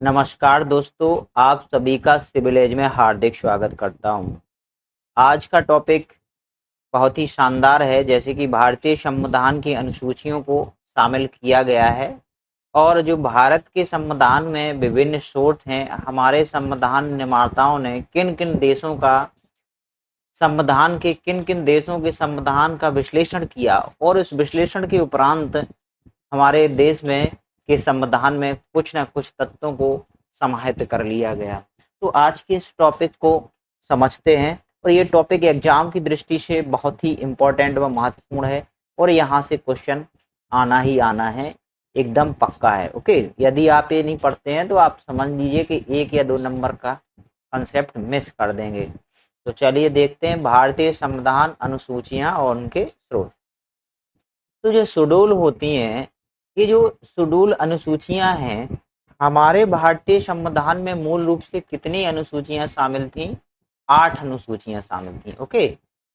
नमस्कार दोस्तों, आप सभी का सिविल एज में हार्दिक स्वागत करता हूं। आज का टॉपिक बहुत ही शानदार है। जैसे कि भारतीय संविधान की अनुसूचियों को शामिल किया गया है और जो भारत के संविधान में विभिन्न स्रोत हैं, हमारे संविधान निर्माताओं ने किन किन देशों का किन किन देशों के संविधान का विश्लेषण किया और इस विश्लेषण के उपरांत हमारे देश में के संविधान में कुछ न कुछ तत्वों को समाहित कर लिया गया। तो आज के इस टॉपिक को समझते हैं और ये टॉपिक एग्जाम की दृष्टि से बहुत ही इम्पोर्टेंट व महत्वपूर्ण है और यहाँ से क्वेश्चन आना ही आना है, एकदम पक्का है। ओके, यदि आप ये नहीं पढ़ते हैं तो आप समझ लीजिए कि 1 या 2 नंबर का कंसेप्ट मिस कर देंगे। तो चलिए देखते हैं भारतीय संविधान अनुसूचियां और उनके स्रोत। तो जो शेड्यूल होती हैं, ये जो शेड्यूल अनुसूचियां हैं, हमारे भारतीय संविधान में मूल रूप से कितनी अनुसूचियां शामिल थीं? 8 अनुसूचियां शामिल थीं। ओके,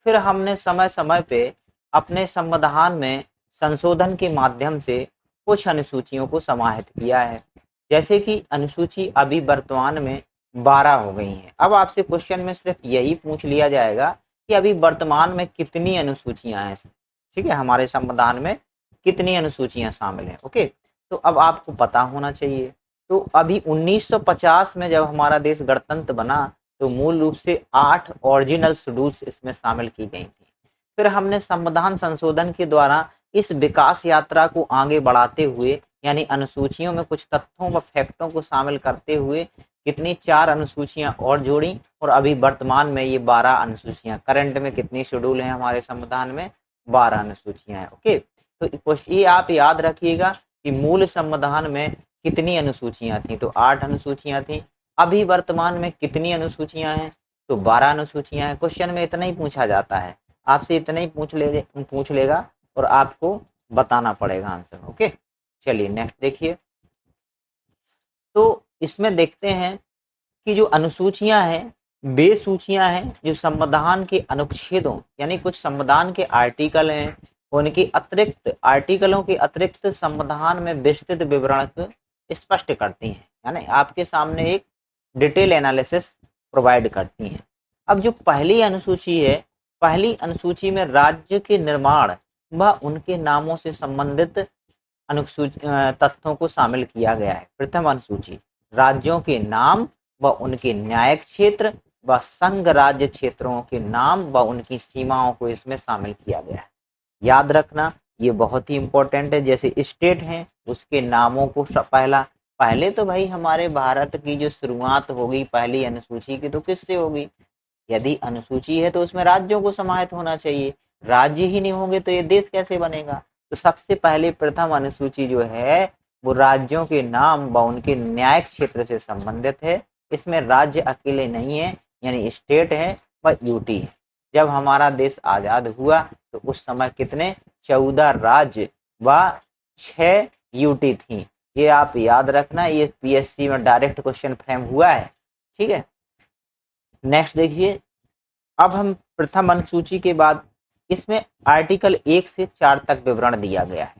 फिर हमने समय समय पे अपने संविधान में संशोधन के माध्यम से कुछ अनुसूचियों को समाहित किया है। जैसे कि अनुसूची अभी वर्तमान में 12 हो गई हैं। अब आपसे क्वेश्चन में सिर्फ यही पूछ लिया जाएगा कि अभी वर्तमान में कितनी अनुसूचियां हैं, ठीक है, हमारे संविधान में कितनी अनुसूचियां शामिल हैं। ओके, तो अब आपको पता होना चाहिए। तो अभी 1950 में जब हमारा देश गणतंत्र बना तो मूल रूप से 8 ओरिजिनल शेड्यूल्स इसमें शामिल की गई थी। फिर हमने संविधान संशोधन के द्वारा इस विकास यात्रा को आगे बढ़ाते हुए, यानी अनुसूचियों में कुछ तथ्यों व फैक्टों को शामिल करते हुए कितनी 4 अनुसूचियां और जोड़ी और अभी वर्तमान में ये 12 अनुसूचियां, करंट में कितनी शेड्यूल है हमारे संविधान में? 12 अनुसूचियां हैं। ओके, तो ये आप याद रखिएगा कि मूल संविधान में कितनी अनुसूचियां थी? तो 8 अनुसूचियां थी। अभी वर्तमान में कितनी अनुसूचियां हैं? तो 12 अनुसूचियां हैं। क्वेश्चन में इतना ही पूछा जाता है, आपसे इतना ही पूछ लेगा और आपको बताना पड़ेगा आंसर। ओके, चलिए नेक्स्ट देखिए। तो इसमें देखते हैं कि जो अनुसूचियां हैं वे सूचियां हैं जो संविधान के अनुच्छेदों, यानी कुछ संविधान के आर्टिकल हैं, उनके अतिरिक्त आर्टिकलों के अतिरिक्त संविधान में विस्तृत विवरण को स्पष्ट करती हैं, यानी आपके सामने एक डिटेल एनालिसिस प्रोवाइड करती हैं। अब जो पहली अनुसूची है, पहली अनुसूची में राज्य के निर्माण व उनके नामों से संबंधित तथ्यों को शामिल किया गया है। प्रथम अनुसूची राज्यों के नाम व उनके न्यायिक क्षेत्र व संघ राज्य क्षेत्रों के नाम व उनकी सीमाओं को इसमें शामिल किया गया है। याद रखना, ये बहुत ही इंपॉर्टेंट है। जैसे स्टेट हैं, उसके नामों को पहले तो भाई हमारे भारत की जो शुरुआत होगी पहली अनुसूची की, तो किससे होगी? यदि अनुसूची है तो उसमें राज्यों को समाहित होना चाहिए। राज्य ही नहीं होंगे तो ये देश कैसे बनेगा? तो सबसे पहले प्रथम अनुसूची जो है वो राज्यों के नाम व उनके न्यायिक क्षेत्र से संबंधित है। इसमें राज्य अकेले नहीं है, यानी स्टेट है व यूटी है। जब हमारा देश आजाद हुआ तो उस समय कितने? 14 राज्य व 6 यूटी थी। ये आप याद रखना, ये पीएससी में डायरेक्ट क्वेश्चन फ्रेम हुआ है। ठीक है, नेक्स्ट देखिए। अब हम प्रथम अनुसूची के बाद इसमें आर्टिकल 1 से 4 तक विवरण दिया गया है।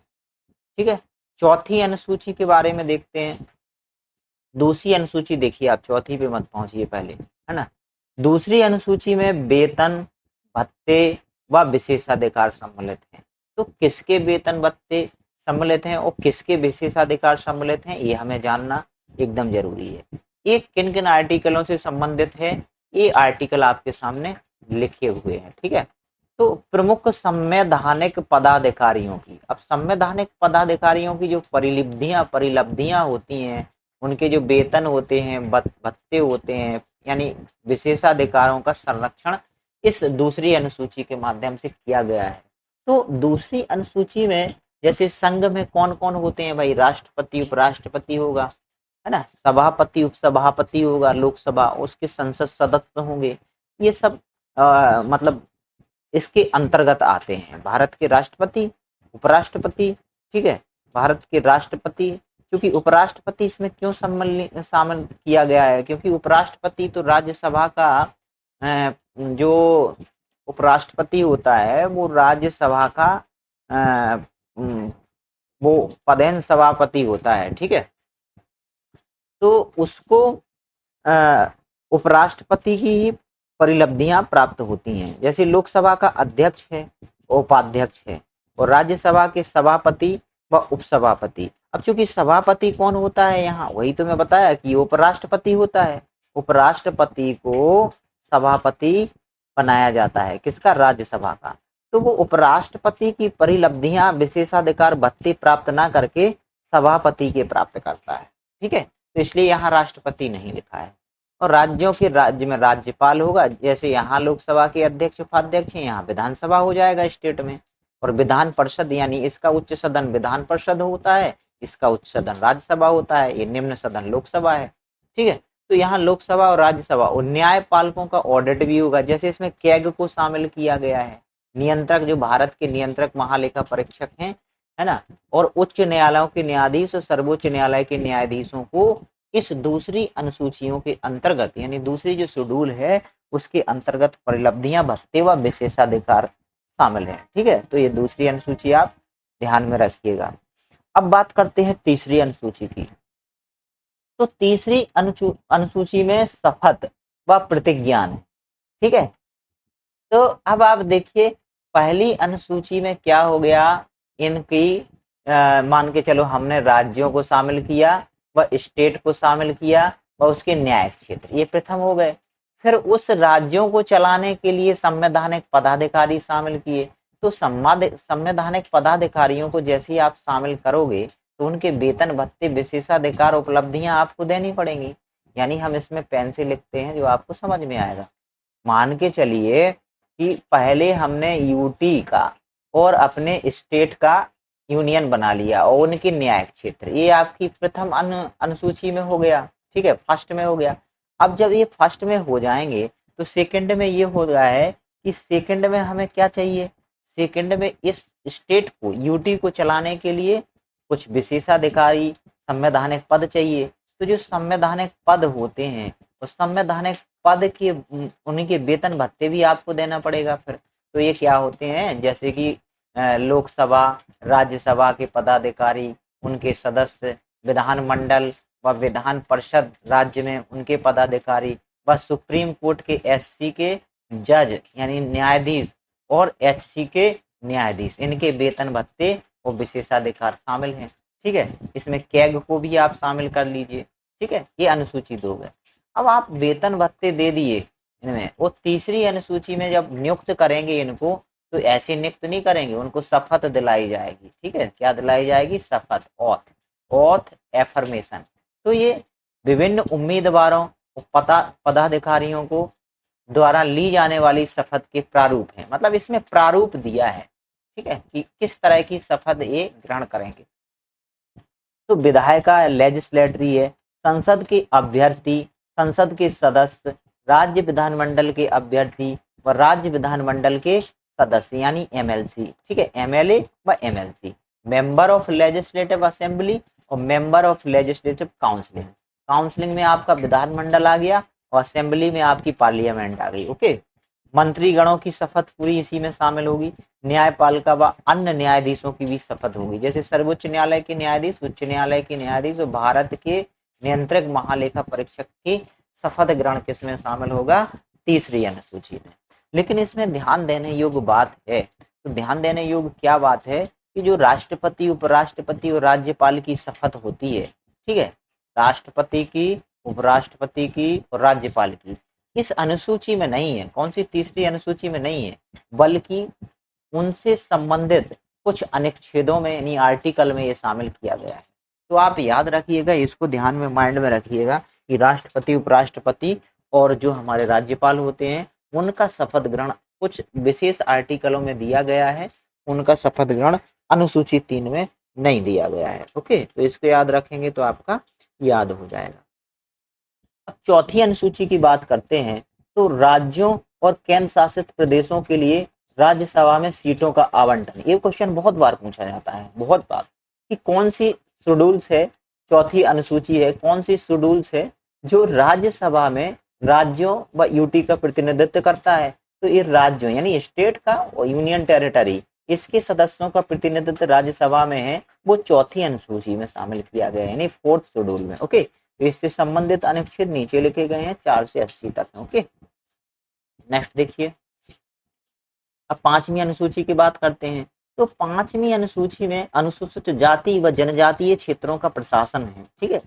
ठीक है, चौथी अनुसूची के बारे में देखते हैं। दूसरी अनुसूची देखिए, आप चौथी पे मत पहुंचिए पहले, है ना। दूसरी अनुसूची में वेतन, भत्ते व विशेषाधिकार सम्मिलित हैं। तो किसके वेतन भत्ते सम्मिलित हैं और किसके विशेषाधिकार सम्मिलित हैं, ये हमें जानना एकदम जरूरी है। ये किन किन आर्टिकलों से संबंधित है, ये आर्टिकल आपके सामने लिखे हुए हैं। ठीक है, तो प्रमुख संवैधानिक पदाधिकारियों की, अब संवैधानिक पदाधिकारियों की जो परिलब्धियां होती हैं, उनके जो वेतन होते हैं, भत्ते होते हैं, यानी विशेषाधिकारों का संरक्षण इस दूसरी अनुसूची के माध्यम से किया गया है। तो दूसरी अनुसूची में जैसे संघ में कौन कौन होते हैं भाई? राष्ट्रपति, उपराष्ट्रपति होगा, है ना, सभापति, उपसभापति होगा, लोकसभा, उसके संसद सदस्य होंगे। ये सब मतलब इसके अंतर्गत आते हैं। भारत के राष्ट्रपति, उपराष्ट्रपति, ठीक है, भारत के राष्ट्रपति। क्योंकि उपराष्ट्रपति इसमें क्यों शामिल किया गया है? क्योंकि उपराष्ट्रपति तो राज्यसभा का जो उपराष्ट्रपति होता है वो राज्यसभा का वो पदेन सभापति होता है। ठीक है, तो उसको उपराष्ट्रपति की ही परिलब्धियां प्राप्त होती हैं। जैसे लोकसभा का अध्यक्ष है, उपाध्यक्ष है, और राज्यसभा के सभापति व उपसभापति। अब चूंकि सभापति कौन होता है यहाँ, वही तो मैं बताया कि उपराष्ट्रपति होता है। उपराष्ट्रपति को सभापति बनाया जाता है, किसका, राज्यसभा का। तो वो उपराष्ट्रपति की परिलब्धियां विशेषाधिकार भत्ते प्राप्त ना करके सभापति के प्राप्त करता है। ठीक है, तो इसलिए यहाँ राष्ट्रपति नहीं लिखा है। और राज्यों के राज्य में राज्यपाल होगा, जैसे यहाँ लोकसभा के अध्यक्ष उपाध्यक्ष हैं, यहाँ विधानसभा हो जाएगा स्टेट में। और विधान परिषद यानी इसका उच्च सदन विधान परिषद होता है, इसका उच्च सदन राज्यसभा होता है, ये निम्न सदन लोकसभा है। ठीक है, तो यहाँ लोकसभा और राज्यसभा और न्यायपालकों का ऑडिट भी होगा। जैसे इसमें कैग को शामिल किया गया है, नियंत्रक, जो भारत के नियंत्रक महालेखा परीक्षक हैं, है ना, और उच्च न्यायालयों के न्यायाधीश और सर्वोच्च न्यायालय के न्यायाधीशों को इस दूसरी अनुसूचियों के अंतर्गत, यानी दूसरी जो शेड्यूल है उसके अंतर्गत परिलब्धियां भत्ते व विशेषाधिकार शामिल है। ठीक है, तो ये दूसरी अनुसूची आप ध्यान में रखिएगा। अब बात करते हैं तीसरी अनुसूची की। तो तीसरी अनुसूची में शपथ व प्रतिज्ञान है। ठीक है, तो अब आप देखिए पहली अनुसूची में क्या हो गया, इनकी मान के चलो हमने राज्यों को शामिल किया व स्टेट को शामिल किया व उसके न्यायिक क्षेत्र, ये प्रथम हो गए। फिर उस राज्यों को चलाने के लिए संवैधानिक पदाधिकारी शामिल किए। तो संवैधानिक पदाधिकारियों को जैसे ही आप शामिल करोगे तो उनके वेतन भत्ते विशेषाधिकार उपलब्धियां आपको देनी पड़ेंगी। यानी हम इसमें पेन से लिखते हैं जो आपको समझ में आएगा। मान के चलिए कि पहले हमने यूटी का और अपने स्टेट का यूनियन बना लिया और उनके न्यायिक क्षेत्र, ये आपकी प्रथम अनुसूची में हो गया। ठीक है, फर्स्ट में हो गया। अब जब ये फर्स्ट में हो जाएंगे तो सेकंड में ये हो रहा है कि सेकंड में हमें क्या चाहिए, सेकंड में इस स्टेट को यूटी को चलाने के लिए कुछ विशेषाधिकारी संवैधानिक पद चाहिए। तो जो संवैधानिक पद होते हैं उस संवैधानिक पद के उन्हीं वेतन भत्ते भी आपको देना पड़ेगा। फिर तो ये क्या होते हैं, जैसे कि लोकसभा राज्यसभा के पदाधिकारी, उनके सदस्य, विधानमंडल व विधान परिषद राज्य में उनके पदाधिकारी व सुप्रीम कोर्ट के एससी के जज यानी न्यायाधीश और एचसी के न्यायाधीश, इनके वेतन भत्ते और विशेषाधिकार शामिल हैं। ठीक है, इसमें कैग को भी आप शामिल कर लीजिए। ठीक है, ये अनुसूची 2 है। अब आप वेतन भत्ते दे दिए इनमें, वो तीसरी अनुसूची में जब नियुक्त करेंगे इनको तो ऐसे नियुक्त नहीं करेंगे, उनको शपथ दिलाई जाएगी। ठीक है, क्या दिलाई जाएगी, शपथ, ऑथ एफर्मेशन। तो ये विभिन्न उम्मीदवारों पदाधिकारियों को द्वारा ली जाने वाली शपथ के प्रारूप है, मतलब इसमें प्रारूप दिया है। ठीक है, कि किस तरह की शपथ ये ग्रहण करेंगे। तो विधायिका लेजिस्लेटरी है, संसद के अभ्यर्थी, संसद के सदस्य, राज्य विधानमंडल के अभ्यर्थी व राज्य विधानमंडल के सदस्य यानी एमएलसी। ठीक है, एमएलए व MLC, member of legislative assembly और member of legislative counselling. Counselling में आपका विधानमंडल आ गया और असेंबली में आपकी पार्लियामेंट आ गई। ओके, मंत्रीगणों की शपथ पूरी इसी में शामिल होगी। न्यायपालिका व अन्य न्यायाधीशों की भी शपथ होगी, जैसे सर्वोच्च न्यायालय के न्यायाधीश, उच्च न्यायालय के न्यायाधीश और भारत के नियंत्रक महालेखा परीक्षक की शपथ ग्रहण किसमें शामिल होगा, तीसरी अनुसूची में। लेकिन इसमें ध्यान देने योग्य बात है, तो ध्यान देने योग्य क्या बात है कि जो राष्ट्रपति, उपराष्ट्रपति और राज्यपाल की शपथ होती है, ठीक है, राष्ट्रपति की, उपराष्ट्रपति की और राज्यपाल की, इस अनुसूची में नहीं है। कौन सी, तीसरी अनुसूची में नहीं है, बल्कि उनसे संबंधित कुछ अनुच्छेदों में यानी आर्टिकल में ये शामिल किया गया है। तो आप याद रखिएगा, इसको ध्यान में माइंड में रखिएगा कि राष्ट्रपति, उपराष्ट्रपति और जो हमारे राज्यपाल होते हैं उनका शपथ ग्रहण कुछ विशेष आर्टिकलों में दिया गया है, उनका शपथ ग्रहण अनुसूची 3 में नहीं दिया गया है। ओके, तो इसको याद रखेंगे तो आपका याद हो जाएगा। अब चौथी अनुसूची की बात करते हैं, तो राज्यों और केंद्र शासित प्रदेशों के लिए राज्यसभा में सीटों का आवंटन। ये क्वेश्चन बहुत बार पूछा जाता है, बहुत बार, कि कौन सी शेड्यूल्स है, चौथी अनुसूची है, कौन सी शेड्यूल्स है जो राज्यसभा में राज्यों व यूटी का प्रतिनिधित्व करता है। तो ये राज्यों यानी स्टेट का और यूनियन टेरिटरी, इसके सदस्यों का प्रतिनिधित्व राज्यसभा में है, वो चौथी अनुसूची में शामिल किया गया है, यानी 4th शेड्यूल में। ओके, तो इससे संबंधित अनुच्छेद नीचे लिखे गए हैं 4 से 80 तक। ओके, नेक्स्ट देखिए, अब 5वीं अनुसूची की बात करते हैं। तो 5वीं अनुसूची में अनुसूचित जाति व जनजातीय क्षेत्रों का प्रशासन है। ठीक है,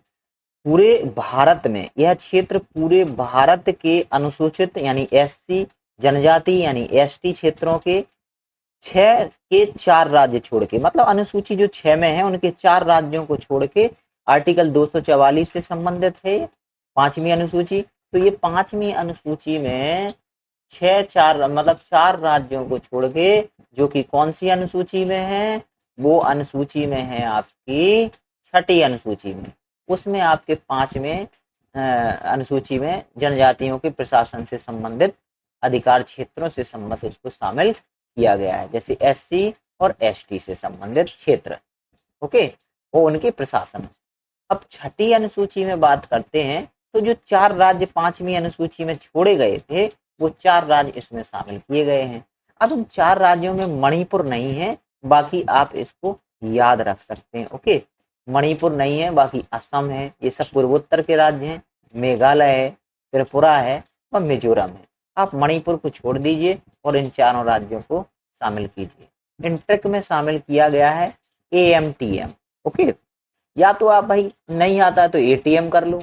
पूरे भारत में यह क्षेत्र पूरे भारत के अनुसूचित यानी एससी, जनजाति यानी एसटी क्षेत्रों के 6 के 4 राज्य छोड़ के, मतलब अनुसूची जो 6 में है उनके 4 राज्यों को छोड़ के आर्टिकल 244 से संबंधित है 5वीं अनुसूची। तो ये 5वीं अनुसूची में 4 मतलब 4 राज्यों को छोड़ के, जो कि कौन सी अनुसूची में है, वो अनुसूची में है आपकी 6ठी अनुसूची में। उसमें आपके 5वें अनुसूची में जनजातियों के प्रशासन से संबंधित अधिकार क्षेत्रों से संबंधित उसको शामिल किया गया है, जैसे एससी और एसटी से संबंधित क्षेत्र। ओके, वो उनके प्रशासन। अब 6ठी अनुसूची में बात करते हैं, तो जो 4 राज्य 5वीं अनुसूची में छोड़े गए थे, वो 4 राज्य इसमें शामिल किए गए हैं। अब इन 4 राज्यों में मणिपुर नहीं है, बाकी आप इसको याद रख सकते हैं। ओके, मणिपुर नहीं है, बाकी असम है, ये सब पूर्वोत्तर के राज्य हैं, मेघालय है, त्रिपुरा है और मिजोरम है। आप मणिपुर को छोड़ दीजिए और इन चारों राज्यों को शामिल कीजिए। इन ट्रिक में शामिल किया गया है AMTM। ओके, या तो आप भाई नहीं आता है तो ATM कर लो,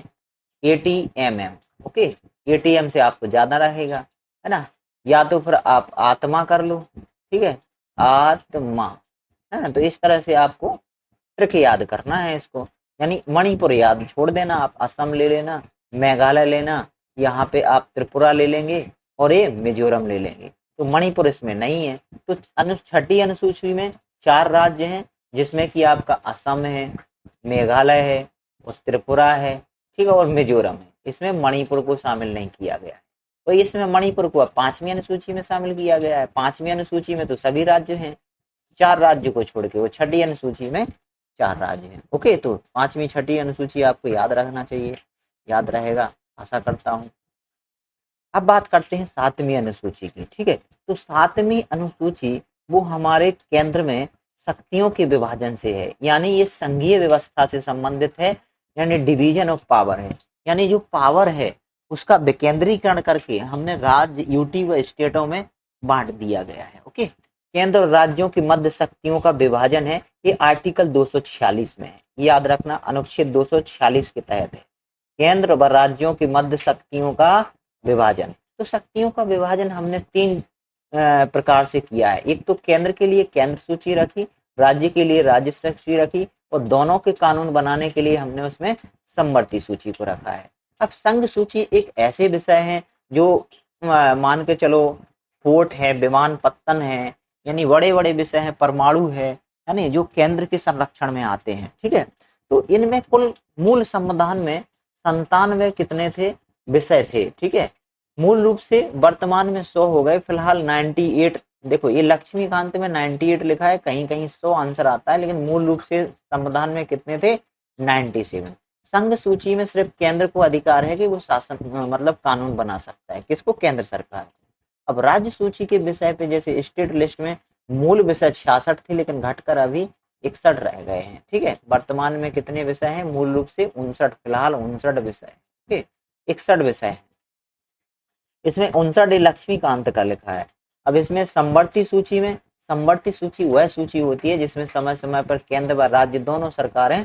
ATMM। ओके, ATM से आपको ज्यादा रहेगा, है ना, या तो फिर आप आत्मा कर लो। ठीक है, आत्मा, है ना। तो इस तरह से आपको ट्रिक याद करना है इसको, यानी मणिपुर याद छोड़ देना, आप असम ले लेना, मेघालय लेना, यहाँ पे आप त्रिपुरा ले लेंगे और ये मिजोरम ले लेंगे। तो मणिपुर इसमें नहीं है। तो 6ठी अनुसूची में 4 राज्य हैं, जिसमें कि आपका असम है, मेघालय है और त्रिपुरा है, ठीक है, और मिजोरम है। इसमें मणिपुर को शामिल नहीं किया गया है। तो इसमें मणिपुर को 5वीं अनुसूची में शामिल किया गया है। 5वीं अनुसूची में तो सभी राज्य हैं, 4 राज्य को छोड़ के, वो 6ठी अनुसूची में 4 राज्य हैं। ओके, तो 5वीं 6ठी अनुसूची आपको याद रखना चाहिए, याद रहेगा आशा करता हूँ। अब बात करते हैं 7वीं अनुसूची की। ठीक है, तो 7वीं अनुसूची वो हमारे केंद्र में शक्तियों के विभाजन से है, यानी ये संघीय व्यवस्था से संबंधित है, यानी डिवीजन ऑफ पावर है, यानी जो पावर है उसका विकेंद्रीकरण करके हमने राज्य यूटी व स्टेटों में बांट दिया गया है। ओके, केंद्र और राज्यों की मध्य शक्तियों का विभाजन है, ये आर्टिकल 246 में है, याद रखना, अनुच्छेद 246 के तहत है केंद्र व राज्यों की मध्य शक्तियों का विभाजन। तो शक्तियों का विभाजन हमने 3 प्रकार से किया है। एक तो केंद्र के लिए केंद्र सूची रखी, राज्य के लिए राज्य सूची रखी, और दोनों के कानून बनाने के लिए हमने उसमें समवर्ती सूची को रखा है। अब संघ सूची एक ऐसे विषय है जो मान के चलो फोर्ट है, विमानपत्तन है, यानी बड़े बड़े विषय है, परमाणु है ना, जो केंद्र के संरक्षण में आते हैं। ठीक है, तो इनमें कुल मूल संविधान में 97 कितने थे विषय थे। ठीक है, मूल रूप से वर्तमान में 100 हो गए, फिलहाल 98। देखो ये लक्ष्मीकांत में 98 लिखा है, कहीं कहीं 100 आंसर आता है, लेकिन मूल रूप से संविधान में कितने थे 97। संघ सूची में सिर्फ केंद्र को अधिकार है कि वो शासन मतलब कानून बना सकता है, किसको, केंद्र सरकार। अब राज्य सूची के विषय पे जैसे स्टेट लिस्ट में मूल विषय 66 थे, लेकिन घटकर अभी 61 रह गए हैं। ठीक है, वर्तमान में कितने विषय हैं, मूल रूप से 59, फिलहाल 59 विषय। ठीक, 61 विषय है, इसमें 59 लक्ष्मीकांत का लिखा है। अब इसमें समवर्ती सूची में, समवर्ती सूची वह सूची होती है जिसमें समय समय पर केंद्र व राज्य दोनों सरकारें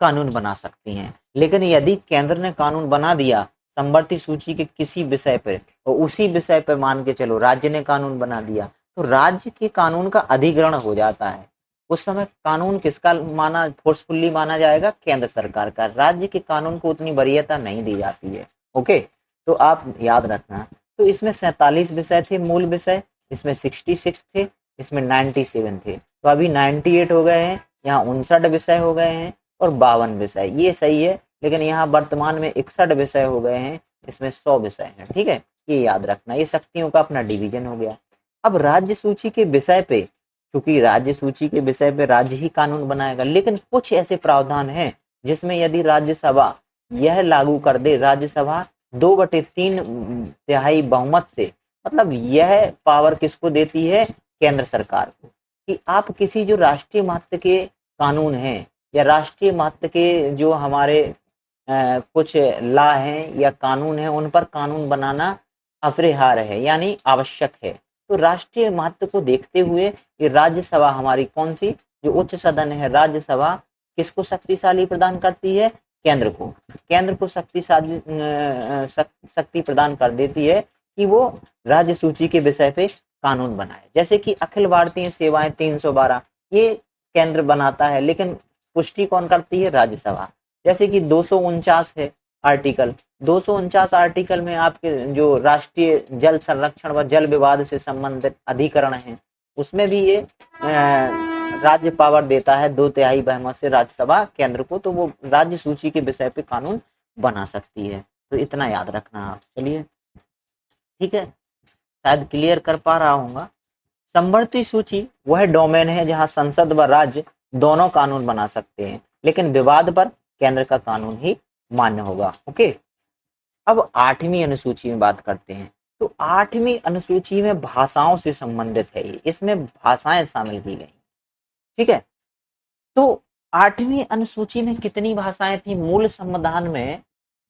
कानून बना सकती हैं, लेकिन यदि केंद्र ने कानून बना दिया समवर्ती सूची के किसी विषय पर और उसी विषय पर मान के चलो राज्य ने कानून बना दिया, तो राज्य के कानून का अधिग्रहण हो जाता है। उस समय कानून किसका माना फोर्सफुली माना जाएगा, केंद्र सरकार का। राज्य के कानून को उतनी वरीयता नहीं दी जाती है। ओके, तो आप याद रखना। तो इसमें 47 विषय थे मूल विषय, इसमें 66 थे, इसमें 97 थे, तो अभी 98 हो गए हैं, यहाँ 59 विषय हो गए हैं और 52 विषय, ये सही है, लेकिन यहाँ वर्तमान में 61 विषय हो गए हैं, इसमें 100 विषय हैं। ठीक है, ये याद रखना, ये शक्तियों का अपना डिवीजन हो गया। अब राज्य सूची के विषय पे, क्योंकि राज्य सूची के विषय पे राज्य ही कानून बनाएगा, लेकिन कुछ ऐसे प्रावधान हैं जिसमें यदि राज्यसभा यह लागू कर दे, राज्यसभा 2/3 बहुमत से, मतलब यह पावर किसको देती है, केंद्र सरकार को, कि आप किसी जो राष्ट्रीय महत्व के कानून हैं या राष्ट्रीय महत्व के जो हमारे कुछ लॉ हैं या कानून है, उन पर कानून बनाना अपरिहार्य है यानी आवश्यक है। तो राष्ट्रीय महत्व को देखते हुए ये राज्यसभा हमारी कौन सी जो उच्च सदन है राज्यसभा किसको शक्तिशाली प्रदान करती है? केंद्र को शक्तिशाली शक्ति प्रदान कर देती है कि वो राज्य सूची के विषय पे कानून बनाए। जैसे कि अखिल भारतीय सेवाएं 312 ये केंद्र बनाता है, लेकिन पुष्टि कौन करती है? राज्यसभा। जैसे कि 249 है आर्टिकल, 249 आर्टिकल में आपके जो राष्ट्रीय जल संरक्षण व जल विवाद से संबंधित अधिकरण है उसमें भी ये राज्य पावर देता है 2/3 बहुमत से राज्यसभा केंद्र को, तो वो राज्य सूची के विषय पे कानून बना सकती है। तो इतना याद रखना आप। चलिए ठीक है, शायद क्लियर कर पा रहा हूँ। समवर्ती सूची वह डोमेन है जहां संसद व राज्य दोनों कानून बना सकते हैं, लेकिन विवाद पर केंद्र का कानून ही मान्य होगा। ओके, अब 8वीं अनुसूची में बात करते हैं। तो 8वीं अनुसूची में भाषाओं से संबंधित है, इसमें भाषाएं शामिल की गई। ठीक है, तो 8वीं अनुसूची में कितनी भाषाएं थी? मूल संविधान में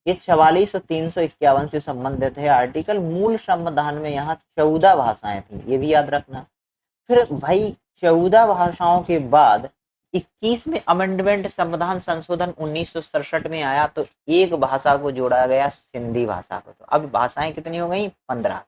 ये 44 और 351 से संबंधित है आर्टिकल। मूल संविधान में यहाँ 14 भाषाएं थी, ये भी याद रखना। फिर भाई 14 भाषाओं के बाद 21 में अमेंडमेंट संविधान संशोधन 1967 में आया, तो एक भाषा को जोड़ा गया, सिंधी भाषा को। तो अब भाषाएं कितनी हो गई? 15।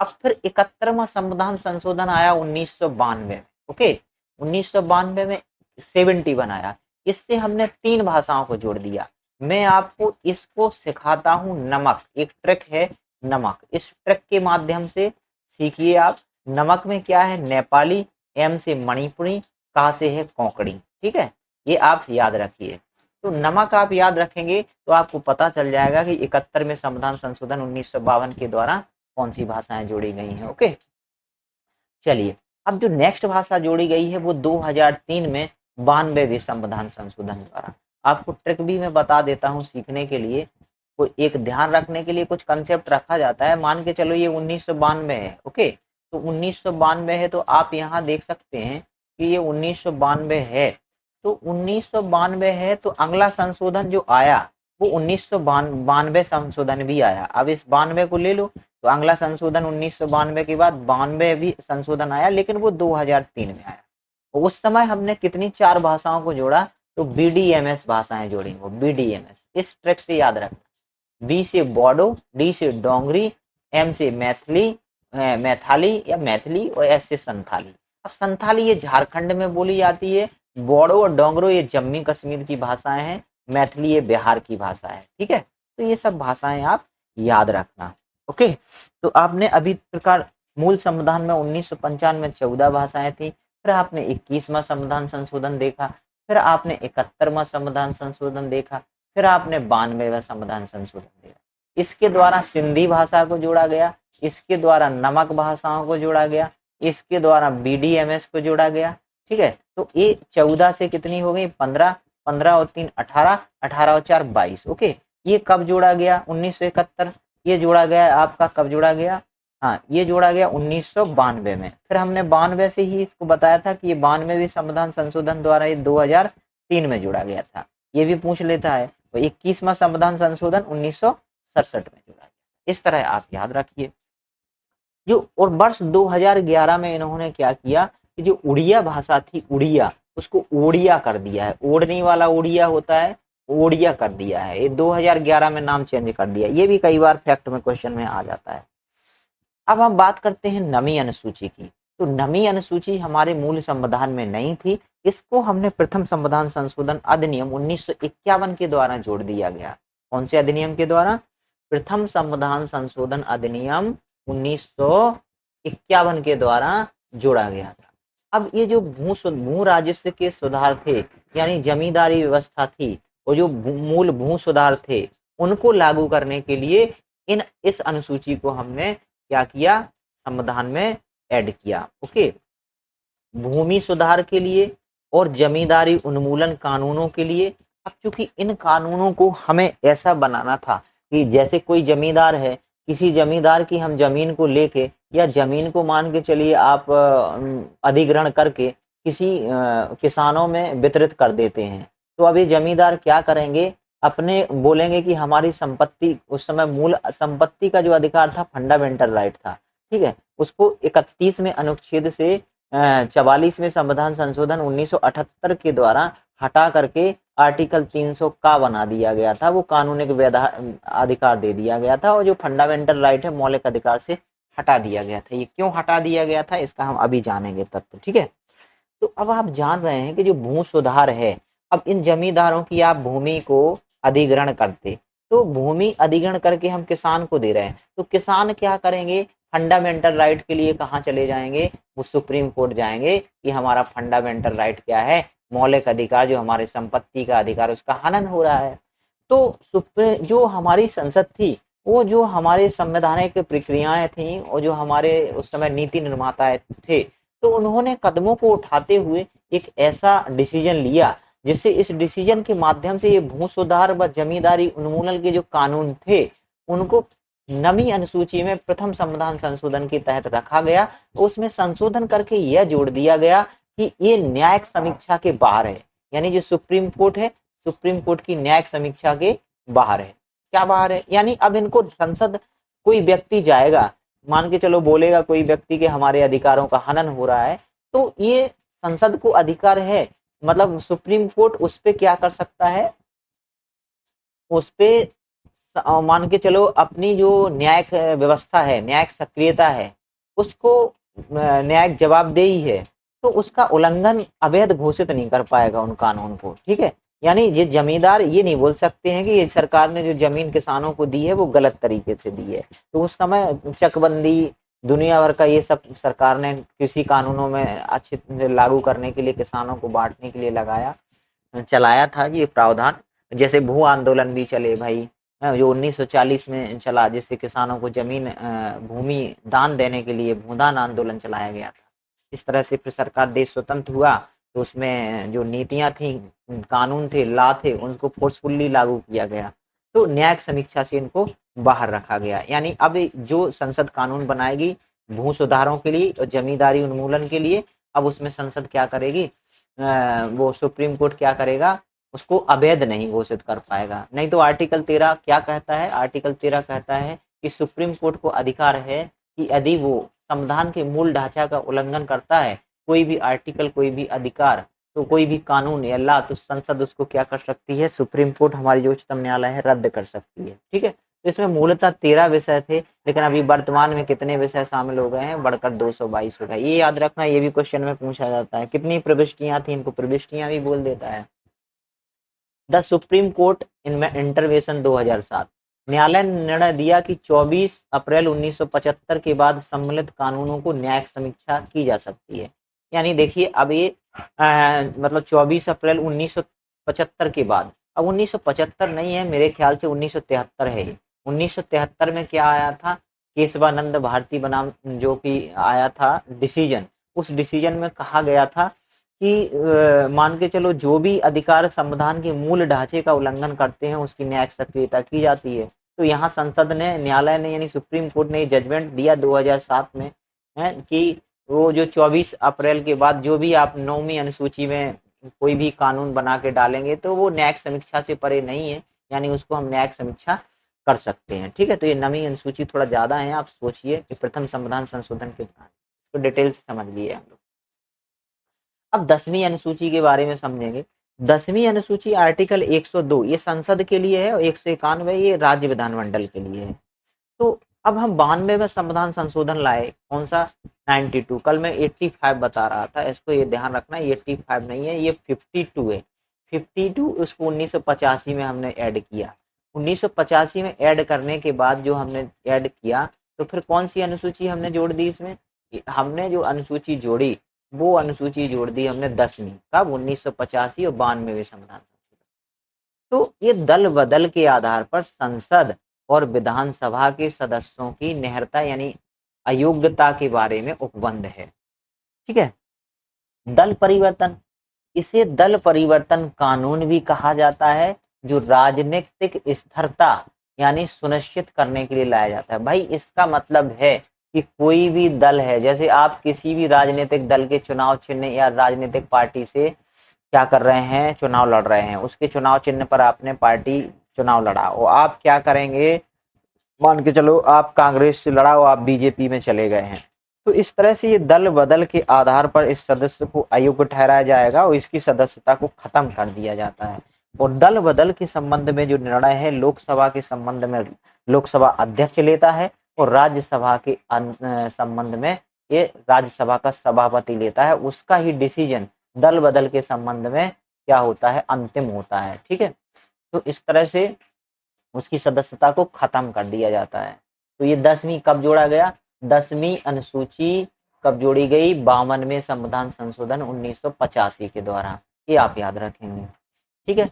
अब फिर 71वां संविधान संशोधन आया 1992 में। ओके, 1992 में 71 आया, इससे हमने 3 भाषाओं को जोड़ दिया। मैं आपको इसको सिखाता हूँ नमक, एक ट्रिक है नमक, इस ट्रिक के माध्यम से सीखिए आप। नमक में क्या है? नेपाली, एम से मणिपुरी, का से है कोंकणी। ठीक है, ये आप याद रखिए। तो नमक आप याद रखेंगे तो आपको पता चल जाएगा कि 71 में संविधान संशोधन 1952 के द्वारा कौन सी भाषाएं जोड़ी गई हैं। ओके, चलिए अब जो नेक्स्ट भाषा जोड़ी गई है वो 2003 में 92वें संविधान संशोधन द्वारा। आपको ट्रिक भी मैं बता देता हूँ सीखने के लिए, कोई एक ध्यान रखने के लिए कुछ कंसेप्ट रखा जाता है। मान के चलो ये 1992 है। ओके, तो 1992 है तो आप यहाँ देख सकते हैं कि ये 1992 है। तो 1992 है तो अगला संशोधन जो आया वो 1992 संशोधन भी आया। अब इस 92 को ले लो तो अगला संशोधन 1992 के बाद 92 भी संशोधन आया, लेकिन वो 2003 में आया। उस समय हमने कितनी 4 भाषाओं को जोड़ा? तो BDMS भाषाएं जोड़ी। वो BDMS इस ट्रिक से याद रखना। B से बोडो, D से डोंगरी, M से मैथिली मैथाली या मैथिली और S से संथाली। अब संथाली ये झारखंड में बोली जाती है, बोडो और डोंगरो ये जम्मू कश्मीर की भाषाएं हैं, मैथिली ये बिहार की भाषा है। ठीक है, तो ये सब भाषाएं आप याद रखना। ओके, तो आपने अभी प्रकार मूल संविधान में 1995 में 14 भाषाएं थी, फिर आपने 21वां संविधान संशोधन देखा, फिर आपने 71वां संविधान संशोधन देखा, फिर आपने 92वां संविधान संशोधन देखा। इसके द्वारा सिंधी भाषा को जोड़ा गया, इसके द्वारा नमक भाषाओं को जोड़ा गया, इसके द्वारा BDMS को जोड़ा गया। ठीक है, तो ये 14 से कितनी हो गई? 15, 15 और 3 18, 18 और 4 22। ओके, ये कब जोड़ा गया? 1971। ये जोड़ा गया आपका कब जोड़ा गया? हाँ, ये जोड़ा गया 1992 में। फिर हमने 92 से ही इसको बताया था कि ये 92वें संविधान संशोधन द्वारा ये 2003 में जोड़ा गया था, ये भी पूछ लेता है। तो 21वां संविधान संशोधन 1967 में जोड़ा गया। इस तरह आप याद रखिए। जो और वर्ष 2011 में इन्होंने क्या किया कि जो उड़िया भाषा थी, उड़िया, उसको ओडिया कर दिया है। ओढ़ने वाला उड़िया होता है, ओडिया कर दिया है। ये 2011 में नाम चेंज कर दिया। ये भी कई बार फैक्ट में क्वेश्चन में आ जाता है। अब हम बात करते हैं नवीं अनुसूची की। तो नवीं अनुसूची हमारे मूल संविधान में नहीं थी, इसको हमने प्रथम संविधान संशोधन अधिनियम 1951 के द्वारा जोड़ दिया गया। कौन से अधिनियम के द्वारा? प्रथम संविधान संशोधन अधिनियम 1951 के द्वारा जोड़ा गया था। अब ये जो भू राजस्व के सुधार थे, यानी जमींदारी व्यवस्था थी, और जो मूल भू सुधार थे, उनको लागू करने के लिए इस अनुसूची को हमने क्या किया? संविधान में ऐड किया। ओके, भूमि सुधार के लिए और जमींदारी उन्मूलन कानूनों के लिए। अब चूंकि इन कानूनों को हमें ऐसा बनाना था कि जैसे कोई जमींदार है, किसी जमींदार की हम जमीन को लेके या जमीन को मान के चलिए आप अधिग्रहण करके किसी किसानों में वितरित कर देते हैं, तो अब ये जमींदार क्या करेंगे? अपने बोलेंगे कि हमारी संपत्ति, उस समय मूल संपत्ति का जो अधिकार था फंडामेंटल राइट था, ठीक है, उसको 31वें अनुच्छेद से 44वें संविधान संशोधन 1978 के द्वारा हटा करके आर्टिकल 300 का बना दिया गया था। वो कानूनिक अधिकार दे दिया गया था और जो फंडामेंटल राइट है मौलिक अधिकार से हटा दिया गया था। ये क्यों हटा दिया गया था इसका हम अभी जानेंगे तथ्य, ठीक है। तो अब आप जान रहे हैं कि जो भू सुधार है, अब इन जमींदारों की आप भूमि को अधिग्रहण करते, तो भूमि अधिग्रहण करके हम किसान को दे रहे हैं, तो किसान क्या करेंगे, फंडामेंटल राइट के लिए कहाँ चले जाएंगे, वो सुप्रीम कोर्ट जाएंगे कि हमारा फंडामेंटल राइट क्या है, मौलिक अधिकार जो हमारे संपत्ति का अधिकार उसका हनन हो रहा है। तो जो हमारी संसद थी, वो जो हमारे संवैधानिक प्रक्रियाएं थी और जो हमारे उस समय नीति निर्माता थे, तो उन्होंने कदमों को उठाते हुए एक ऐसा डिसीजन लिया जिससे इस डिसीजन के माध्यम से ये भू सुधार व जमींदारी उन्मूलन के जो कानून थे उनको नवीं अनुसूची में प्रथम संविधान संशोधन के तहत रखा गया। उसमें संशोधन करके यह जोड़ दिया गया कि ये न्यायिक समीक्षा के बाहर है, यानी जो सुप्रीम कोर्ट है, सुप्रीम कोर्ट की न्यायिक समीक्षा के बाहर है। क्या बाहर है, यानी अब इनको संसद, कोई व्यक्ति जाएगा, मान के चलो बोलेगा कोई व्यक्ति के हमारे अधिकारों का हनन हो रहा है, तो ये संसद को अधिकार है, मतलब सुप्रीम कोर्ट उस पे क्या कर सकता है, उस पे मान के चलो अपनी जो न्यायिक व्यवस्था है, न्यायिक सक्रियता है, उसको न्यायिक जवाबदेही है, तो उसका उल्लंघन अवैध घोषित नहीं कर पाएगा उन कानून को, ठीक है। यानी ये जमींदार ये नहीं बोल सकते हैं कि ये सरकार ने जो जमीन किसानों को दी है वो गलत तरीके से दी है। तो उस समय चकबंदी दुनिया भर का ये सब सरकार ने कृषि कानूनों में अच्छे से लागू करने के लिए, किसानों को बांटने के लिए चलाया था ये प्रावधान। जैसे भू आंदोलन भी चले भाई, जो 1940 में चला, जिससे किसानों को जमीन भूमि दान देने के लिए भूदान आंदोलन चलाया गया था। इस तरह से फिर सरकार देश स्वतंत्र हुआ तो उसमें जो नीतियां थी, कानून थे, लॉ थे, उनको फोर्सफुली लागू किया गया। तो न्यायिक समीक्षा से इनको बाहर रखा गया। यानी अब जो संसद कानून बनाएगी भू सुधारों के लिए और जमींदारी उन्मूलन के लिए, अब उसमें संसद क्या करेगी, वो सुप्रीम कोर्ट क्या करेगा, उसको अवैध नहीं घोषित कर पाएगा। नहीं तो आर्टिकल 13 क्या कहता है, आर्टिकल 13 कहता है कि सुप्रीम कोर्ट को अधिकार है कि यदि वो संविधान के मूल ढांचा का उल्लंघन करता है, कोई भी आर्टिकल, कोई भी अधिकार, तो कोई भी कानून या लॉ, तो संसद उसको क्या कर सकती है, सुप्रीम कोर्ट हमारी जो उच्चतम न्यायालय है रद्द कर सकती है, ठीक है। तो इसमें मूलतः 13 विषय थे, लेकिन अभी वर्तमान में कितने विषय शामिल हो गए हैं, बढ़कर 222 हो गए। ये याद रखना, ये भी क्वेश्चन में पूछा जाता है, कितनी प्रविष्टियां थी, इनको प्रविष्टियां भी बोल देता है। The supreme court in intervention 2007, न्यायालय ने निर्णय दिया कि 24 अप्रैल 1975 के बाद सम्मिलित कानूनों को न्यायिक समीक्षा की जा सकती है। यानी देखिए अब ये मतलब 24 अप्रैल 1975 के बाद, अब 1975 नहीं है, मेरे ख्याल से 1973 है। 1973 में क्या आया था, केशवानंद भारती बनाम जो कि आया था डिसीजन, उस डिसीजन में कहा गया था कि मान के चलो जो भी अधिकार संविधान के मूल ढांचे का उल्लंघन करते हैं उसकी न्यायिक सक्रियता की जाती है। तो यहाँ संसद ने, न्यायालय ने, यानी सुप्रीम कोर्ट ने जजमेंट दिया 2007 में है कि वो जो 24 अप्रैल के बाद जो भी आप 9वीं अनुसूची में कोई भी कानून बना के डालेंगे तो वो न्यायिक समीक्षा से परे नहीं है, यानी उसको हम न्यायिक समीक्षा कर सकते हैं, ठीक है। तो ये 9वीं अनुसूची थोड़ा ज्यादा है, आप सोचिए कि प्रथम संविधान संशोधन के दौरान तो डिटेल से समझ लिए हम लोग। अब 10वीं अनुसूची के बारे में समझेंगे। 10वीं अनुसूची आर्टिकल 102 ये संसद के लिए है और 191 ये राज्य विधानमंडल के लिए है। तो अब हम 92 में संविधान संशोधन लाए, कौन सा, 92। कल मैं 85 बता रहा था, इसको ये ध्यान रखना, 85 नहीं है, ये 52 है। 52 उसको 1985 में हमने ऐड किया। 1985 में ऐड करने के बाद जो हमने ऐड किया, तो फिर कौन सी अनुसूची हमने जोड़ दी इसमें, हमने जो अनुसूची जोड़ी वो अनुसूची जोड़ दी हमने 10वीं, कब, 1985 और 92वें संविधान संशोधन। तो ये दल बदल के आधार पर संसद और विधानसभा के सदस्यों की निहरता यानी अयोग्यता के बारे में उपबंध है, ठीक है। दल परिवर्तन, इसे दल परिवर्तन कानून भी कहा जाता है, जो राजनीतिक स्थिरता यानी सुनिश्चित करने के लिए लाया जाता है। भाई इसका मतलब है कि कोई भी दल है, जैसे आप किसी भी राजनीतिक दल के चुनाव चिन्ह या राजनीतिक पार्टी से क्या कर रहे हैं, चुनाव लड़ रहे हैं, उसके चुनाव चिन्ह पर आपने पार्टी चुनाव लड़ा और आप क्या करेंगे, मान के चलो आप कांग्रेस से लड़ा और आप बीजेपी में चले गए हैं, तो इस तरह से ये दल बदल के आधार पर इस सदस्य को अयोग्य ठहराया जाएगा और इसकी सदस्यता को खत्म कर दिया जाता है। और दल बदल के संबंध में जो निर्णय है लोकसभा के संबंध में लोकसभा अध्यक्ष लेता है और राज्यसभा के संबंध में ये राज्यसभा का सभापति लेता है, उसका ही डिसीजन दल बदल के संबंध में क्या होता है, अंतिम होता है। ठीक है, तो इस तरह से उसकी सदस्यता को खत्म कर दिया जाता है। तो ये 10वीं कब जोड़ा गया, 10वीं अनुसूची कब जोड़ी गई, 52वें संविधान संशोधन 1985 के द्वारा, ये आप याद रखेंगे। ठीक है,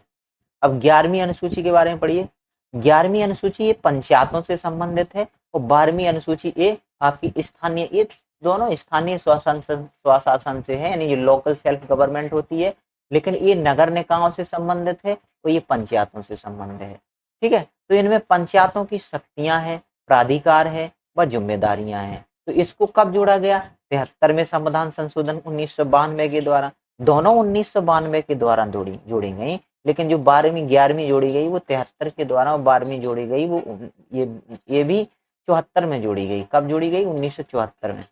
अब 11वीं अनुसूची के बारे में पढ़िए। 11वीं अनुसूची ये पंचायतों से संबंधित है और 12वीं अनुसूची ये आपकी स्थानीय, ये दोनों स्थानीय स्वशासन से है, यानी जो लोकल सेल्फ गवर्नमेंट होती है, लेकिन ये नगर निकायों से संबंधित है और ये पंचायतों से संबंध है। ठीक है, तो इनमें पंचायतों की शक्तियां हैं, प्राधिकार है व जिम्मेदारियां हैं। तो इसको कब जोड़ा गया, 73वें संविधान संशोधन 1992 के द्वारा। दोनों 1992 के द्वारा जोड़ी गई, लेकिन जो 12वीं 11वीं जोड़ी गई वो 73 के द्वारा और 12वीं जोड़ी गई वो ये भी 74 में जोड़ी गई। कब जोड़ी गई, 1974 में,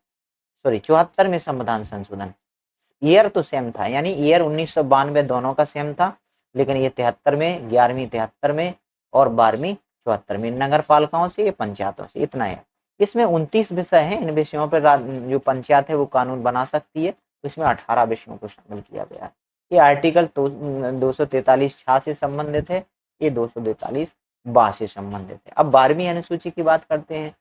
सॉरी 74 में संविधान संशोधन। ईयर तो सेम था, यानी ईयर 1992 दोनों का सेम था, लेकिन ये 73 में, 11वीं 73 में और 12वीं 74 में, नगर पालिकाओं से, ये पंचायतों से, इतना है। इसमें 29 विषय हैं, इन विषयों पर जो पंचायत है वो कानून बना सकती है, तो इसमें 18 विषयों को शामिल किया गया है। ये आर्टिकल 243 छा से संबंधित है, ये 243 बा से संबंधित है। अब 12वीं अनुसूची की बात करते हैं।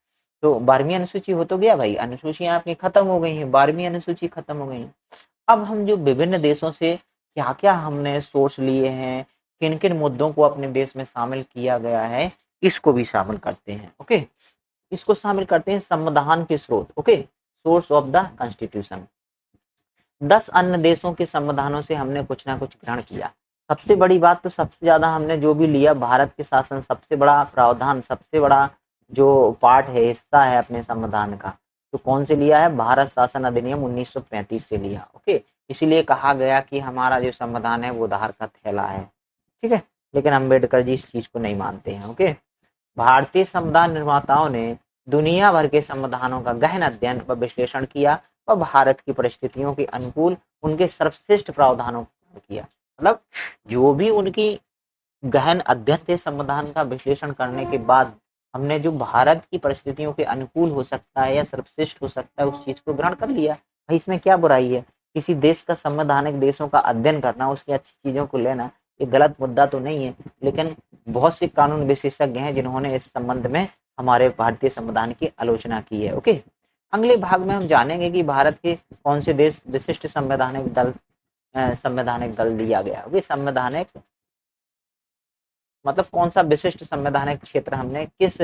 तो 12वीं अनुसूची हो तो गया भाई, अनुसूचियां आपकी खत्म हो गई हैं, 12वीं अनुसूची खत्म हो गई है। अब हम जो विभिन्न देशों से क्या क्या हमने सोर्स लिए हैं, किन किन मुद्दों को अपने देश में शामिल किया गया है, इसको भी शामिल करते हैं। ओके, इसको शामिल करते हैं संविधान के स्रोत। Okay, source of the constitution. 10 अन्य देशों के संविधानों से हमने कुछ ना कुछ ग्रहण किया। सबसे बड़ी बात तो सबसे ज्यादा हमने जो भी लिया, भारत के शासन सबसे बड़ा प्रावधान, सबसे बड़ा जो पार्ट है, हिस्सा है अपने संविधान का, तो कौन से लिया है, भारत शासन अधिनियम 1935 से लिया। ओके, इसीलिए कहा गया कि हमारा जो संविधान है वो उधार का थैला है। ठीक है, लेकिन अम्बेडकर जी इस चीज को नहीं मानते हैं। ओके, भारतीय संविधान निर्माताओं ने दुनिया भर के संविधानों का गहन अध्ययन व विश्लेषण किया और भारत की परिस्थितियों के अनुकूल उनके सर्वश्रेष्ठ प्रावधानों को किया। मतलब जो भी उनकी गहन अध्ययन थे संविधान का विश्लेषण करने के बाद, हमने जो भारत की परिस्थितियों के अनुकूल हो सकता है या सर्वश्रेष्ठ हो सकता है उस चीज को ग्रहण कर लिया। भाई इसमें क्या बुराई है, किसी देश का संवैधानिक देशों का अध्ययन करना, उसकी अच्छी चीजों को लेना, ये गलत मुद्दा तो नहीं है। लेकिन बहुत से कानून विशेषज्ञ हैं जिन्होंने इस संबंध में हमारे भारतीय संविधान की आलोचना की है। ओके, अगले भाग में हम जानेंगे कि भारत के कौन से देश विशिष्ट संवैधानिक दल दिया गया। वे संवैधानिक मतलब कौन सा विशिष्ट संवैधानिक क्षेत्र हमने किस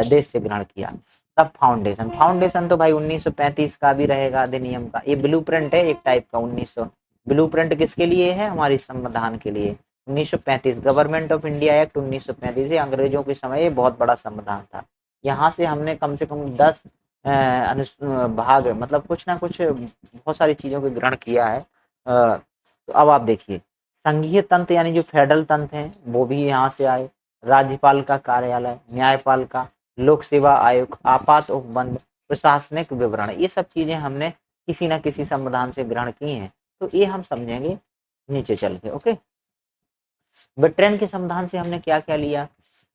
देश से ग्रहण किया। तब फाउंडेशन तो भाई 1935 का भी रहेगा अधिनियम का, ये ब्लूप्रिंट है एक टाइप का। 1900 ब्लूप्रिंट किसके लिए है, हमारे संविधान के लिए। 1935 गवर्नमेंट ऑफ इंडिया एक्ट 1935, अंग्रेजों के समय ये बहुत बड़ा संविधान था। यहाँ से हमने कम से कम 10 भाग, मतलब कुछ ना कुछ बहुत सारी चीजों को ग्रहण किया है। तो अब आप देखिए, संघीय तंत्र यानी जो फेडरल तंत्र है वो भी यहाँ से आए, राज्यपाल का कार्यालय, न्यायपालिका, लोक सेवा आयोग, आपात उपबंध, प्रशासनिक विवरण, ये सब चीजें हमने किसी न किसी संविधान से ग्रहण की हैं। तो ये हम समझेंगे नीचे चल के। ओके, ब्रिटेन के संविधान से हमने क्या क्या लिया।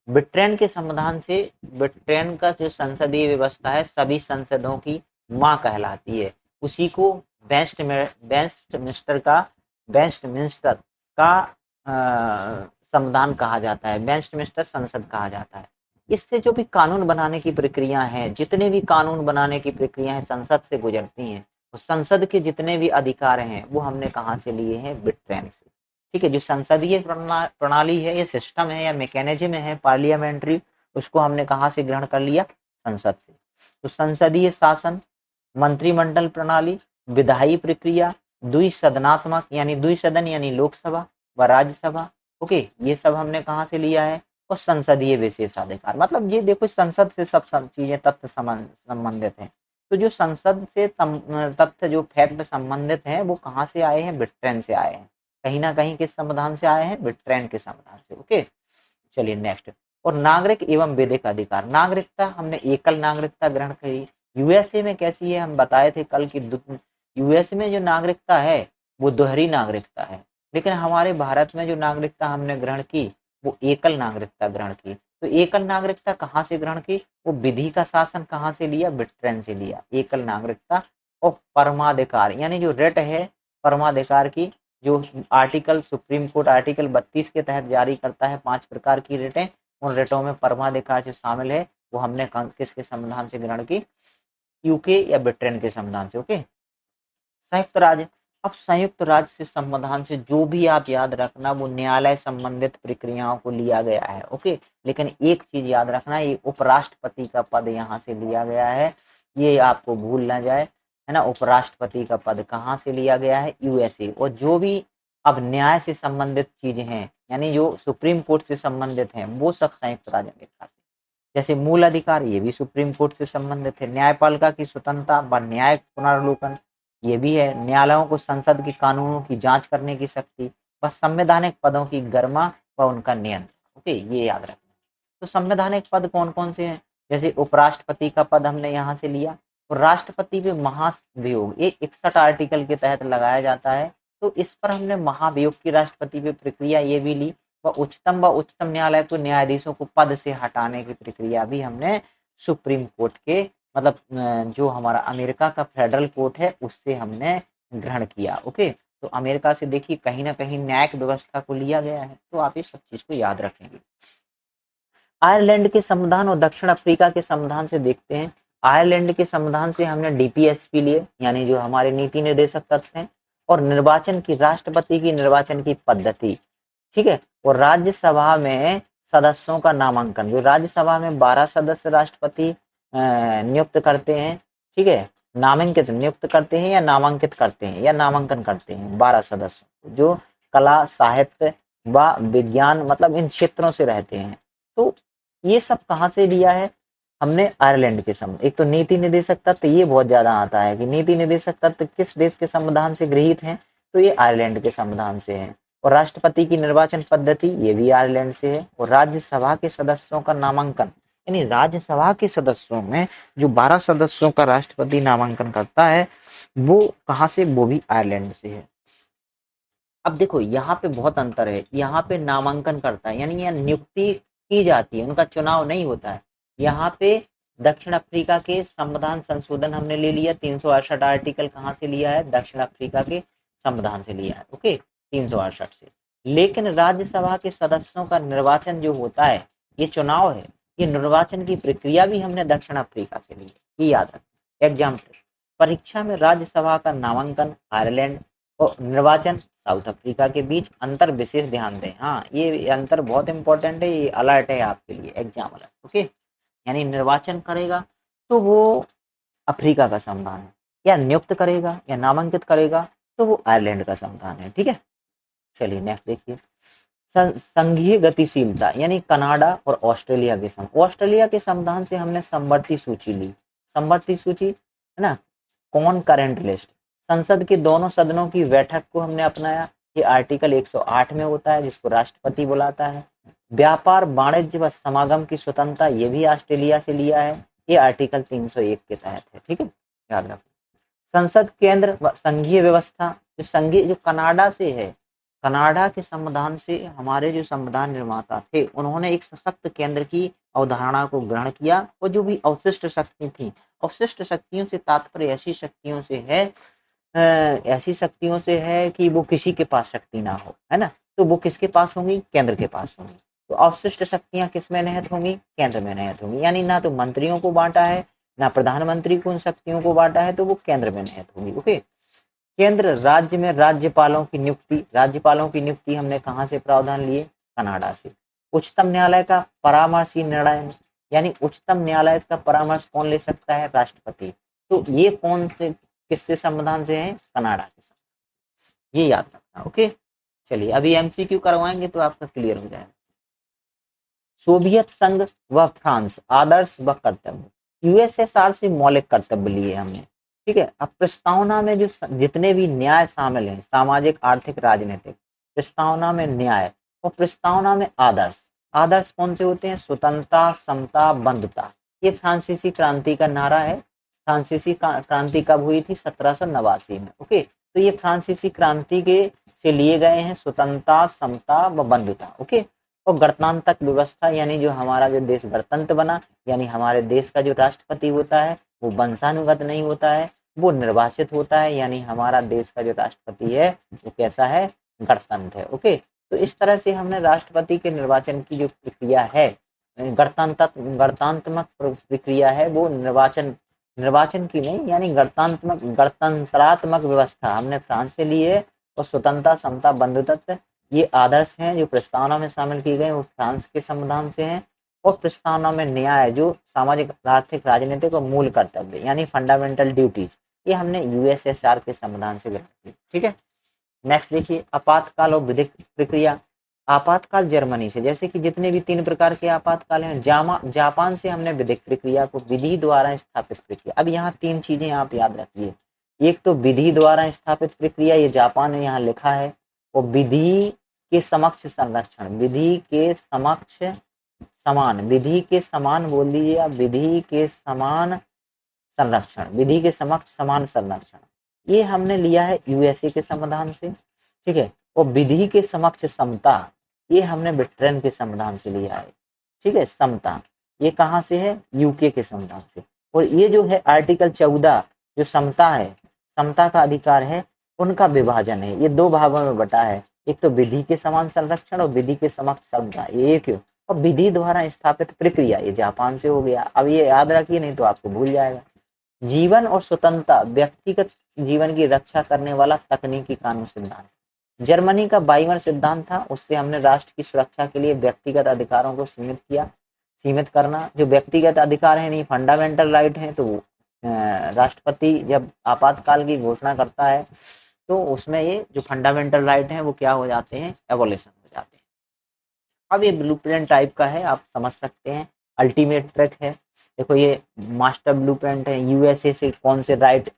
ब्रिटेन के संविधान से, ब्रिटेन का जो संसदीय व्यवस्था है सभी संसदों की माँ कहलाती है, उसी को वेस्टमिंस्टर का संविधान कहा जाता है, वेस्टमिंस्टर संसद कहा जाता है। इससे जो भी कानून बनाने की प्रक्रिया है, जितने भी कानून बनाने की प्रक्रिया है संसद से गुजरती हैं, और संसद के जितने भी अधिकार हैं वो हमने कहाँ से लिए हैं, ब्रिटेन से। ठीक है, जो संसदीय प्रणाली है, ये सिस्टम है या मैकेनिज्म है पार्लियामेंट्री, उसको हमने कहाँ से ग्रहण कर लिया, संसद से। तो संसदीय शासन, मंत्रिमंडल प्रणाली, विधायी प्रक्रिया, द्विसदनात्मक यानी द्विसदन यानी लोकसभा व राज्यसभा। ओके, ये सब हमने कहाँ से लिया है, और संसदीय विशेषाधिकार। मतलब ये देखो संसद से सब चीजें तथ्य संबंधित हैं। तो जो संसद से तथ्य जो फैक्ट संबंधित हैं वो कहाँ से आए हैं, ब्रिटेन से आए हैं। कहीं ना कहीं किस संविधान से आए हैं, ब्रिटेन के संविधान से। ओके, चलिए नेक्स्ट। और नागरिक एवं विधिक अधिकार, नागरिकता हमने एकल नागरिकता ग्रहण करी। यूएसए में कैसी है, हम बताए थे कल की, यूएसए में जो नागरिकता है वो दोहरी नागरिकता है, लेकिन हमारे भारत में जो नागरिकता हमने ग्रहण की वो एकल नागरिकता ग्रहण की। तो एकल नागरिकता कहाँ से ग्रहण की, वो विधि का शासन कहाँ से लिया, ब्रिटेन से लिया, एकल नागरिकता। और परमाधिकार यानी जो रिट है परमाधिकार की, जो आर्टिकल सुप्रीम कोर्ट आर्टिकल 32 के तहत जारी करता है 5 प्रकार की रिटें, उन रिटों में परमाधिकार जो शामिल है वो हमने किसके संविधान से ग्रहण की, यूके या ब्रिटेन के संविधान से। ओके, संयुक्त राज्य, अब संयुक्त राज्य से संविधान से जो भी आप याद रखना वो न्यायालय संबंधित प्रक्रियाओं को लिया गया है। ओके, लेकिन एक चीज याद रखना, ये उपराष्ट्रपति का पद यहाँ से लिया गया है, ये आपको भूल ना जाए, है ना। उपराष्ट्रपति का पद कहाँ से लिया गया है, यूएसए। और जो भी अब न्याय से संबंधित चीजें हैं, यानी जो सुप्रीम कोर्ट से संबंधित हैं, वो सब संयुक्त राज्य अमेरिका से। जैसे मूल अधिकार, ये भी सुप्रीम कोर्ट से संबंधित है। न्यायपालिका की स्वतंत्रता व न्याय पुनर्वलोकन, ये भी है। न्यायालयों को संसद के कानूनों की जांच करने की शक्ति, व संवैधानिक पदों की गरिमा व उनका नियंत्रण। ओके, ये याद रखना। तो संवैधानिक पद कौन कौन से हैं, जैसे उपराष्ट्रपति का पद हमने यहाँ से लिया, और राष्ट्रपति पे महाभियोग ये 61 आर्टिकल के तहत लगाया जाता है, तो इस पर हमने महाभियोग की राष्ट्रपति पे प्रक्रिया ये भी ली। व उच्चतम न्यायालय को न्यायाधीशों को पद से हटाने की प्रक्रिया भी हमने सुप्रीम कोर्ट के मतलब जो हमारा अमेरिका का फेडरल कोर्ट है उससे हमने ग्रहण किया। ओके, तो अमेरिका से देखिए कहीं ना कहीं न्यायिक व्यवस्था को लिया गया है, तो आप इस सब चीज को याद रखेंगे। आयरलैंड के संविधान और दक्षिण अफ्रीका के संविधान से देखते हैं। आयरलैंड के संविधान से हमने डीपीएसपी लिए, यानी जो हमारे नीति निर्देशक तत्व हैं, और निर्वाचन की, राष्ट्रपति की निर्वाचन की पद्धति, ठीक है। और राज्यसभा में सदस्यों का नामांकन, जो राज्यसभा में 12 सदस्य राष्ट्रपति नियुक्त करते हैं, ठीक है, नामांकित नियुक्त करते हैं या नामांकित करते हैं या नामांकन करते हैं 12 सदस्य जो कला साहित्य व विज्ञान मतलब इन क्षेत्रों से रहते हैं। तो ये सब कहाँ से लिया है हमने, आयरलैंड के संविधान। एक तो नीति निर्देशक तत्व, ये बहुत ज्यादा आता है कि नीति निर्देशक तत्व किस देश के संविधान से गृहीत हैं, तो ये आयरलैंड के संविधान से है। और राष्ट्रपति की निर्वाचन पद्धति ये भी आयरलैंड से है। और राज्यसभा के सदस्यों का नामांकन, यानी राज्यसभा के सदस्यों में जो 12 सदस्यों का राष्ट्रपति नामांकन करता है वो कहाँ से, वो भी आयरलैंड से है। अब देखो यहाँ पे बहुत अंतर है, यहाँ पे नामांकन करता है यानी यहाँ नियुक्ति की जाती है, उनका चुनाव नहीं होता है। यहाँ पे दक्षिण अफ्रीका के संविधान संशोधन हमने ले लिया, 368 आर्टिकल कहाँ से लिया है, दक्षिण अफ्रीका के संविधान से लिया है। ओके, 368 से। लेकिन राज्यसभा के सदस्यों का निर्वाचन जो होता है, ये चुनाव है, ये निर्वाचन की प्रक्रिया भी हमने दक्षिण अफ्रीका से ली है, ये याद रखें। एग्जाम्पल, परीक्षा में राज्यसभा का नामांकन आयरलैंड और निर्वाचन साउथ अफ्रीका के बीच अंतर विशेष ध्यान दें। हाँ, ये अंतर बहुत इंपॉर्टेंट है, ये अलर्ट है आपके लिए, एग्जाम अलर्ट। ओके, यानी निर्वाचन करेगा तो वो अफ्रीका का संविधान है, या नियुक्त करेगा या नामांकित करेगा तो वो आयरलैंड का संविधान है। ठीक है, चलिए नेक्स्ट देखिए। संघीय गतिशीलता यानी कनाडा और ऑस्ट्रेलिया के ऑस्ट्रेलिया के संविधान से हमने समवर्ती सूची ली। समवर्ती सूची है ना, कॉनकरेंट लिस्ट। संसद के दोनों सदनों की बैठक को हमने अपनाया, ये आर्टिकल 108 में होता है, जिसको राष्ट्रपति बुलाता है। व्यापार वाणिज्य व समागम की स्वतंत्रता, ये भी ऑस्ट्रेलिया से लिया है, ये आर्टिकल 301 के तहत है। ठीक है, याद रखो। संसद केंद्र व संघीय व्यवस्था, जो कनाडा से है, कनाडा के संविधान से हमारे जो संविधान निर्माता थे उन्होंने एक सशक्त केंद्र की अवधारणा को ग्रहण किया, और जो भी अवशिष्ट शक्ति थी, अवशिष्ट शक्तियों से तात्पर्य ऐसी शक्तियों से है, ऐसी शक्तियों से है कि वो किसी के पास शक्ति ना हो, है ना, तो वो किसके पास होंगी, केंद्र के पास होंगी। तो अवशिष्ट शक्तियां किस में निहित होंगी, केंद्र में निहित होंगी। यानी ना तो मंत्रियों को बांटा है ना प्रधानमंत्री को उन शक्तियों को बांटा है, तो वो केंद्र में निहित होंगी। ओके, केंद्र राज्य में राज्यपालों की नियुक्ति, राज्यपालों की नियुक्ति हमने कहाँ से प्रावधान लिए, कनाडा से। उच्चतम न्यायालय का परामर्शी निर्णय, यानी उच्चतम न्यायालय का परामर्श कौन ले सकता है, राष्ट्रपति। तो ये कौन से किससे संविधान से है, कनाडा के संविधान, ये याद रखना। ओके, चलिए अभी एमसीक्यू करवाएंगे तो आपका क्लियर हो जाएगा। सोवियत संघ व फ्रांस, आदर्श व कर्तव्य। यूएसएसआर से मौलिक कर्तव्य लिए हमने। ठीक है, अब प्रस्तावना में जो जितने भी न्याय शामिल हैं, सामाजिक आर्थिक राजनीतिक, प्रस्तावना में न्याय और प्रस्तावना में आदर्श। आदर्श कौन से होते हैं? स्वतंत्रता, समता, बंधुता। ये फ्रांसीसी क्रांति का नारा है। फ्रांसीसी क्रांति कब हुई थी? 1789 में। ओके, तो ये फ्रांसीसी क्रांति के से लिए गए हैं स्वतंत्रता, समता व बंधुता। ओके, और गणतांत्रिक व्यवस्था यानी जो हमारा जो देश गणतंत्र बना, यानी हमारे देश का जो राष्ट्रपति होता है वो वंशानुगत नहीं होता है, वो निर्वाचित होता है, यानी हमारा देश का जो राष्ट्रपति है वो कैसा है? गणतंत्र है। ओके, तो इस तरह से हमने राष्ट्रपति के निर्वाचन की जो प्रक्रिया है, गणतंत्रात्मक प्रक्रिया है, वो निर्वाचन की नहीं, यानी गणतंत्रात्मक व्यवस्था हमने फ्रांस से ली है। और स्वतंत्रता, समता, बंधुत्व ये आदर्श हैं जो प्रस्तावना में शामिल किए गए वो फ्रांस के संविधान से हैं। और प्रस्तावना में न्याय जो सामाजिक, आर्थिक, राजनीतिक और मूल कर्तव्य यानी फंडामेंटल ड्यूटीज, ये हमने यूएसएसआर के संविधान से ग्रहण की। ठीक है, नेक्स्ट देखिए आपातकाल और विधिक प्रक्रिया। आपातकाल जर्मनी से, जैसे कि जितने भी 3 प्रकार के आपातकाल हैं, जापान से हमने विधिक प्रक्रिया को विधि द्वारा स्थापित प्रक्रिया। अब यहाँ 3 चीजें आप याद रखिए। एक तो विधि द्वारा स्थापित प्रक्रिया, ये जापान ने यहाँ लिखा है, और विधि के समक्ष संरक्षण, विधि के समक्ष समान, विधि के समान बोल दीजिए आप, विधि के समान संरक्षण, विधि के समक्ष समान संरक्षण, ये हमने लिया है यूएसए के संविधान से। ठीक है, और विधि के समक्ष समता, ये हमने ब्रिटेन के संविधान से लिया है। ठीक है, समता ये कहाँ से है? यूके के संविधान से। और ये जो है आर्टिकल 14 जो समता है, समता का अधिकार है, उनका विभाजन है, ये 2 भागों में बटा है। एक तो विधि के समान संरक्षण और विधि के समक्ष समता, ये क्यों? और विधि द्वारा स्थापित प्रक्रिया, ये जापान से हो गया। अब ये याद रखिए, नहीं तो आपको भूल जाएगा। जीवन और स्वतंत्रता, व्यक्तिगत जीवन की रक्षा करने वाला तकनीकी कानून सिद्धांत। जर्मनी का 22वां सिद्धांत था, उससे हमने राष्ट्र की सुरक्षा के लिए व्यक्तिगत अधिकारों को सीमित किया। सीमित करना, जो व्यक्तिगत अधिकार है नहीं फंडामेंटल राइट है, तो राष्ट्रपति जब आपातकाल की घोषणा करता है तो उसमें ये जो फंडामेंटल राइट है वो क्या हो जाते हैं? एबोलिशन हो जाते हैं। अब ये ब्लूप्रिंट टाइप का है, आप समझ सकते हैं। अल्टीमेट ट्रैक है, देखो ये मास्टर ब्लूप्रिंट है। यूएसए से कौन से राइट?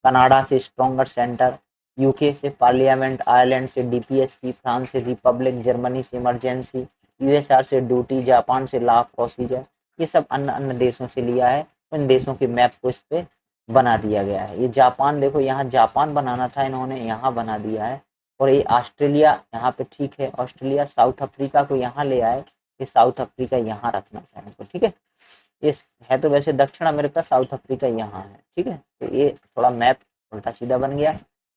कनाडा से स्ट्रॉन्गर सेंटर, यूके से पार्लियामेंट, आयरलैंड से डीपीएसपी, फ्रांस से रिपब्लिक, जर्मनी से इमरजेंसी, यूएसआर से ड्यूटी, जापान से लॉ ऑफ प्रोसीजर, ये सब अन्य अन्य देशों से लिया है। इन देशों के मैप को इस पे बना दिया गया है। ये जापान, देखो यहाँ जापान बनाना था, इन्होंने यहाँ बना दिया है। और ये ऑस्ट्रेलिया यहाँ पे, ठीक है, ऑस्ट्रेलिया, साउथ अफ्रीका को यहाँ ले आए, ये साउथ अफ्रीका यहाँ रखना था इनको। ठीक है, ये है तो वैसे दक्षिण अमेरिका, साउथ अफ्रीका यहाँ है। ठीक है, तो ये थोड़ा मैप उल्टा सीधा बन गया,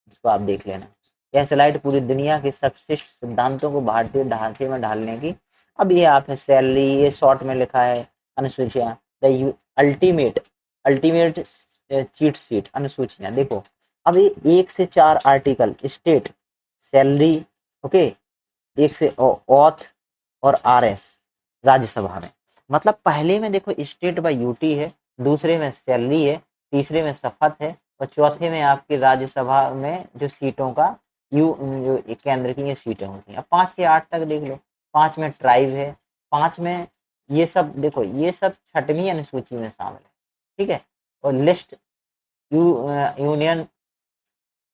इसको आप देख लेना। यह स्लाइड पूरी दुनिया के सर्वश्रेष्ठ सिद्धांतों को भारतीय ढांचे में ढालने की। अब ये आप सैलरी, ये शॉर्ट में लिखा है अनुसूचियां, the ultimate ultimate cheat sheet, अनुसूचियां। देखो अब ये 1 से 4 आर्टिकल स्टेट, सैलरी, ओके, 1 से ऑथ और आरएस राज्यसभा में। मतलब पहले में देखो स्टेट बाय यूटी है, दूसरे में सैलरी है, तीसरे में शपथ है, और चौथे में आपकी राज्यसभा में जो सीटों का जो केंद्र की ये सीटें होती हैं। अब 5 से 8 तक देख लो। 5 में ट्राइब है, 5 में ये सब, देखो ये सब 6वीं अनुसूची में शामिल है। ठीक है, और लिस्ट यूनियन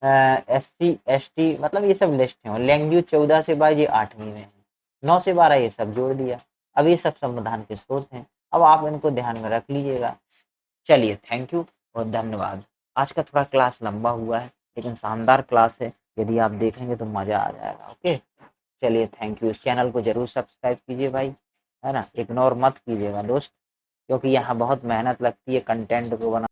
एससी एसटी, मतलब ये सब लिस्ट है। और लैंग्वेज 14 से 22 ये 8वीं में है, 9 से 12 ये सब जोड़ दिया। अब ये सब संविधान के स्रोत हैं, अब आप इनको ध्यान में रख लीजिएगा। चलिए, थैंक यू और धन्यवाद। आज का थोड़ा क्लास लंबा हुआ है, लेकिन शानदार क्लास है, यदि आप देखेंगे तो मजा आ जाएगा। ओके, चलिए, थैंक यू। इस चैनल को जरूर सब्सक्राइब कीजिए भाई, है ना, इग्नोर मत कीजिएगा दोस्त, क्योंकि यहाँ बहुत मेहनत लगती है कंटेंट को बना